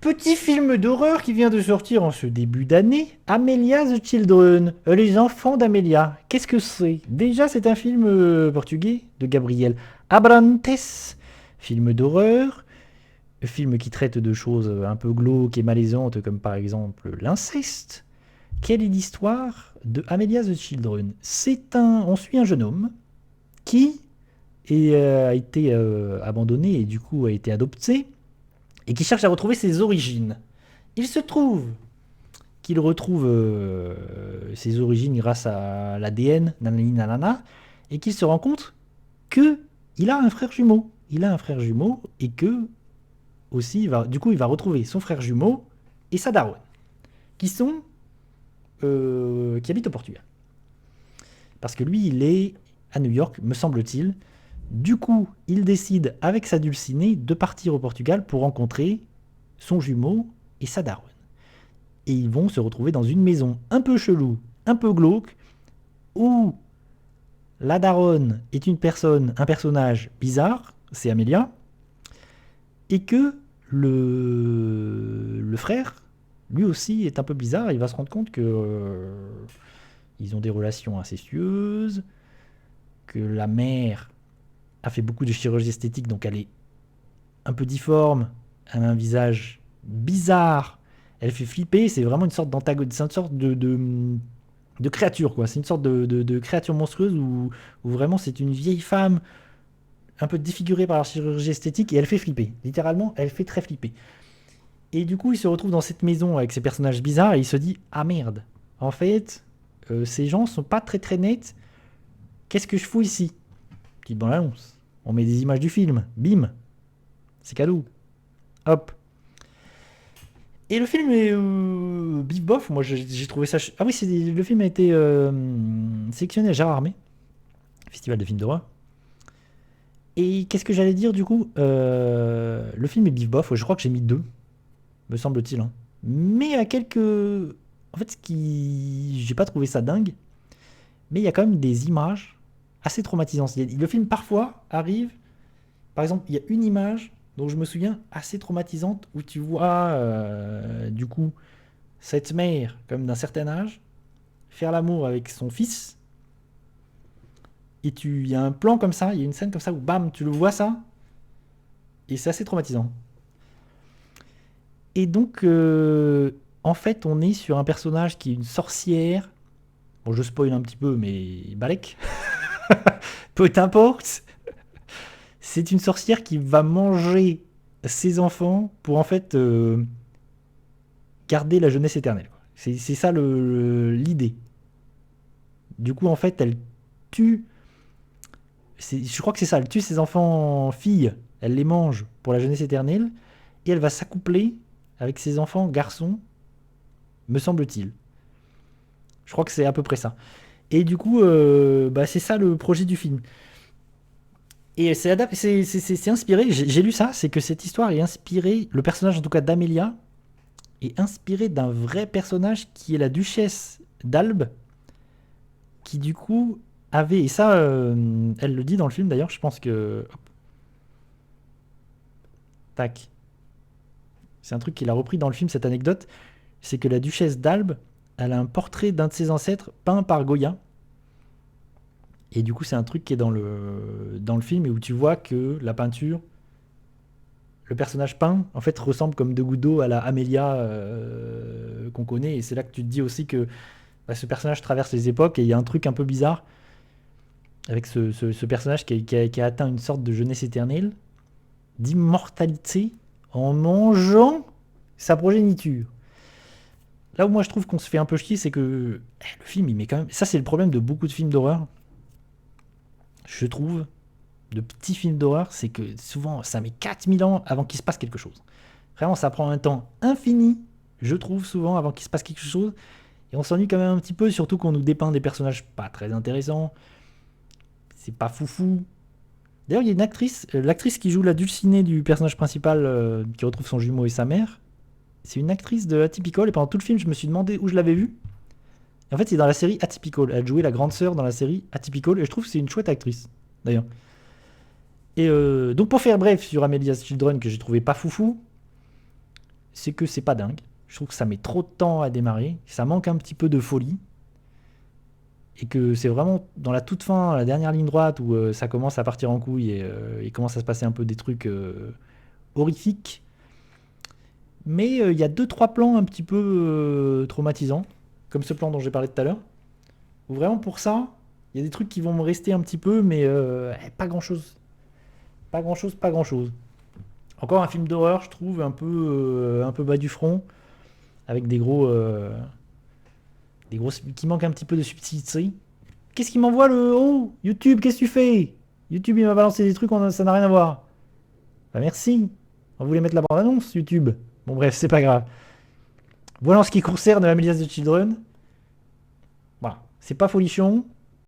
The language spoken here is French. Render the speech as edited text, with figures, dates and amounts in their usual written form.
Petit film d'horreur qui vient de sortir en ce début d'année, Amelia the Children, les enfants d'Amelia. Qu'est-ce que c'est? Déjà, c'est un film portugais de Gabriel Abrantes, film d'horreur, film qui traite de choses un peu glauques et malaisantes comme par exemple l'inceste. Quelle est l'histoire de Amelia the Children? On suit un jeune homme qui a été abandonné et du coup a été adopté et qui cherche à retrouver ses origines. Il se trouve qu'il retrouve ses origines grâce à l'ADN, nanani nanana, et qu'il se rend compte que il a un frère jumeau. Il a un frère jumeau et que aussi, il va retrouver son frère jumeau et sa daronne, qui habitent au Portugal. Parce que lui, il est à New York, me semble-t-il. Du coup, il décide avec sa dulcinée de partir au Portugal pour rencontrer son jumeau et sa daronne. Et ils vont se retrouver dans une maison un peu chelou, un peu glauque, où la daronne est un personnage bizarre, c'est Amelia, et que le frère, lui aussi, est un peu bizarre. Il va se rendre compte que ils ont des relations incestueuses, que la mère a fait beaucoup de chirurgie esthétique, donc elle est un peu difforme, elle a un visage bizarre, elle fait flipper, c'est vraiment une sorte d'antagoniste, c'est une sorte de créature, quoi. C'est une sorte de créature monstrueuse où vraiment c'est une vieille femme un peu défigurée par la chirurgie esthétique et elle fait flipper. Littéralement, elle fait très flipper. Et du coup, il se retrouve dans cette maison avec ces personnages bizarres et il se dit ah merde, en fait, ces gens sont pas très très nets. Qu'est-ce que je fous ici? Petite bande annonce. On met des images du film. Bim. C'est cadeau. Hop. Et le film est bif bof. Moi, j'ai trouvé ça. Ah oui, le film a été sélectionné à Gérard Armé, festival de films d'horreur. Et qu'est-ce que j'allais dire du coup? Le film est bif bof. Je crois que j'ai mis 2, me semble-t-il, hein. Mais à quelques. En fait, j'ai pas trouvé ça dingue. Mais il y a quand même des images assez traumatisantes. Le film parfois arrive. Par exemple, il y a une image dont je me souviens assez traumatisante où tu vois du coup cette mère comme d'un certain âge faire l'amour avec son fils et il y a un plan comme ça, il y a une scène comme ça où bam tu le vois ça et c'est assez traumatisant. Et donc en fait on est sur un personnage qui est une sorcière. Bon, je spoil un petit peu mais balèque. Peu importe. C'est une sorcière qui va manger ses enfants pour en fait garder la jeunesse éternelle. C'est ça l'idée. Du coup, en fait, elle tue. Je crois que c'est ça. Elle tue ses enfants filles. Elle les mange pour la jeunesse éternelle. Et elle va s'accoupler avec ses enfants garçons, me semble-t-il. Je crois que c'est à peu près ça. Et du coup, c'est ça le projet du film. Et c'est inspiré, j'ai lu ça, c'est que cette histoire est inspirée, le personnage en tout cas d'Amélia, est inspiré d'un vrai personnage qui est la duchesse d'Albe, qui du coup avait, et ça, elle le dit dans le film d'ailleurs, je pense que. Hop, tac. C'est un truc qu'il a repris dans le film, cette anecdote. C'est que la duchesse d'Albe, elle a un portrait d'un de ses ancêtres peint par Goya. Et du coup, c'est un truc qui est dans le film et où tu vois que la peinture, le personnage peint, en fait, ressemble comme deux gouttes d'eau à la Amélia qu'on connaît. Et c'est là que tu te dis aussi que ce personnage traverse les époques et il y a un truc un peu bizarre avec ce personnage qui a atteint une sorte de jeunesse éternelle, d'immortalité, en mangeant sa progéniture. Là où moi je trouve qu'on se fait un peu chier, c'est que le film, il met quand même. Ça, c'est le problème de beaucoup de films d'horreur. Je trouve, de petits films d'horreur, c'est que souvent, ça met 4000 ans avant qu'il se passe quelque chose. Vraiment, ça prend un temps infini, je trouve, souvent, avant qu'il se passe quelque chose. Et on s'ennuie quand même un petit peu, surtout qu'on nous dépeint des personnages pas très intéressants. C'est pas foufou. D'ailleurs, il y a une actrice, l'actrice qui joue la dulcinée du personnage principal qui retrouve son jumeau et sa mère. C'est une actrice de Atypical et pendant tout le film, je me suis demandé où je l'avais vue. Et en fait, c'est dans la série Atypical. Elle jouait la grande sœur dans la série Atypical et je trouve que c'est une chouette actrice, d'ailleurs. Et donc, pour faire bref sur Amelia's Children, que j'ai trouvé pas foufou, c'est que c'est pas dingue. Je trouve que ça met trop de temps à démarrer, ça manque un petit peu de folie, et que c'est vraiment dans la toute fin, la dernière ligne droite, où ça commence à partir en couille et il commence à se passer un peu des trucs horrifiques. Mais il y a deux trois plans un petit peu traumatisants, comme ce plan dont j'ai parlé tout à l'heure. Où vraiment pour ça, il y a des trucs qui vont me rester un petit peu, mais pas grand chose. Pas grand chose, pas grand chose. Encore un film d'horreur, je trouve, un peu bas du front, avec des gros qui manquent un petit peu de subtilité. Qu'est-ce qui m'envoie le oh YouTube, qu'est-ce que tu fais? YouTube, il m'a balancé des trucs, ça n'a rien à voir. Bah merci. On voulait mettre la bande-annonce, YouTube. Bon bref, c'est pas grave. Voilà en ce qui concerne la Mélias de Children. Voilà, c'est pas folichon,